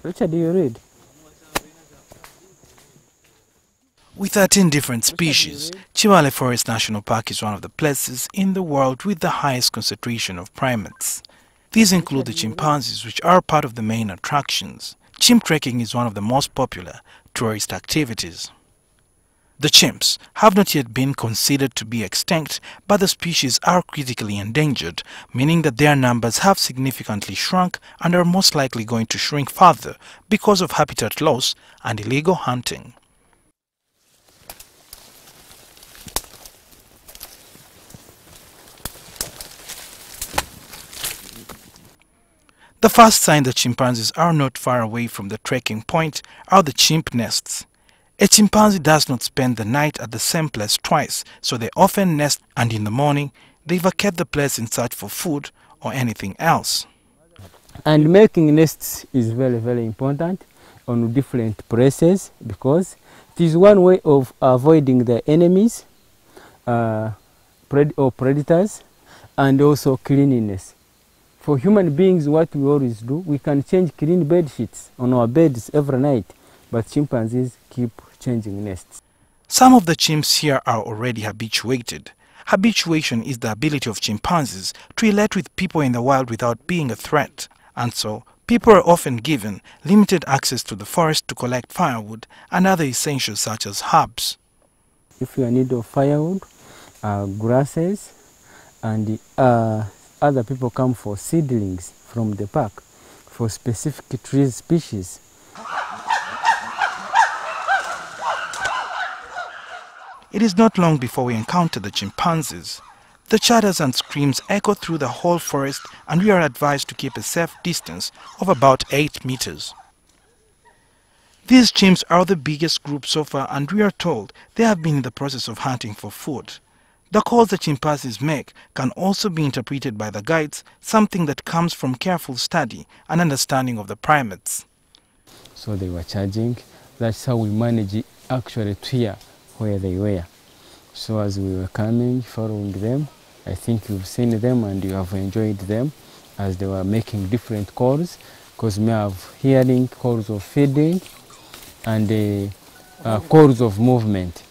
Richard, do you read? With 13 different species, Kibale Forest National Park is one of the places in the world with the highest concentration of primates. These include the chimpanzees, which are part of the main attractions. Chimp trekking is one of the most popular tourist activities. The chimps have not yet been considered to be extinct, but the species are critically endangered, meaning that their numbers have significantly shrunk and are most likely going to shrink further because of habitat loss and illegal hunting. The first sign that chimpanzees are not far away from the trekking point are the chimp nests. A chimpanzee does not spend the night at the same place twice, so they often nest, and in the morning they vacate the place in search for food or anything else. And making nests is very, very important on different places because it is one way of avoiding the enemies or predators, and also cleanliness. For human beings, what we always do, we can change clean bed sheets on our beds every night, but chimpanzees keep changing nests. Some of the chimps here are already habituated. Habituation is the ability of chimpanzees to relate with people in the wild without being a threat, and so people are often given limited access to the forest to collect firewood and other essentials such as herbs. If you are in need of firewood, grasses, and other people come for seedlings from the park for specific tree species. It is not long before we encounter the chimpanzees. The chatters and screams echo through the whole forest, and we are advised to keep a safe distance of about 8 meters. These chimps are the biggest group so far, and we are told they have been in the process of hunting for food. The calls the chimpanzees make can also be interpreted by the guides, something that comes from careful study and understanding of the primates. So they were charging. That's how we managed actually to hear where they were. So as we were coming, following them, I think you've seen them and you have enjoyed them as they were making different calls, because we have hearing calls of feeding and calls of movement.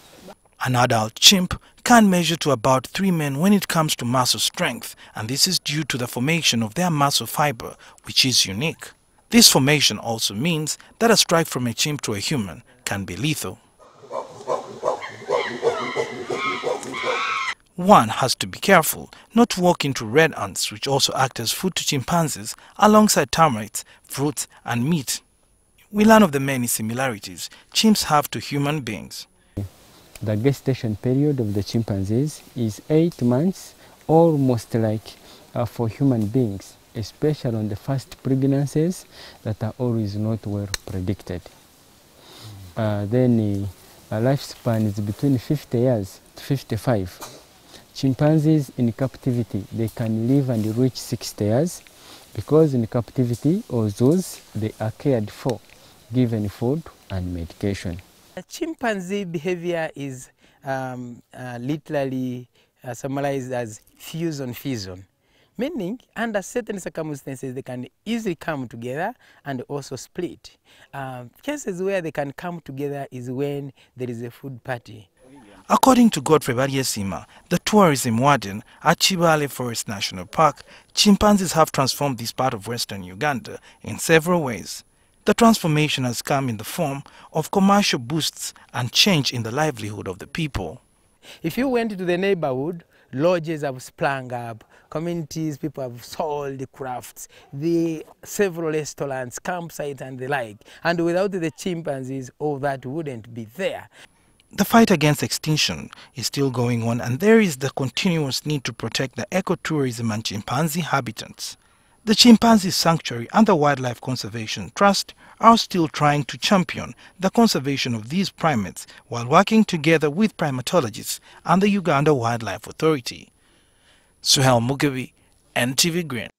An adult chimp can measure to about 3 men when it comes to muscle strength, and this is due to the formation of their muscle fiber, which is unique. This formation also means that a strike from a chimp to a human can be lethal. One has to be careful not to walk into red ants, which also act as food to chimpanzees, alongside termites, fruits, and meat. We learn of the many similarities chimps have to human beings. The gestation period of the chimpanzees is 8 months, almost like for human beings, especially on the first pregnancies that are always not well predicted. Then a lifespan is between 50 years to 55. Chimpanzees in captivity, they can live and reach 60 years because in captivity or zoos, they are cared for, given food and medication. Chimpanzee behavior is literally summarized as fusion, meaning under certain circumstances they can easily come together and also split. Cases where they can come together is when there is a food party. According to Godfrey Bariesima, the tourism warden at Kibale Forest National Park, chimpanzees have transformed this part of western Uganda in several ways. The transformation has come in the form of commercial boosts and change in the livelihood of the people. If you went to the neighborhood, lodges have sprung up, communities, people have sold crafts, several restaurants, campsites and the like. And without the chimpanzees, all that wouldn't be there. The fight against extinction is still going on, and there is the continuous need to protect the ecotourism and chimpanzee habitats. The Chimpanzee Sanctuary and the Wildlife Conservation Trust are still trying to champion the conservation of these primates while working together with primatologists and the Uganda Wildlife Authority. Suhail, Mugabi, NTV Green.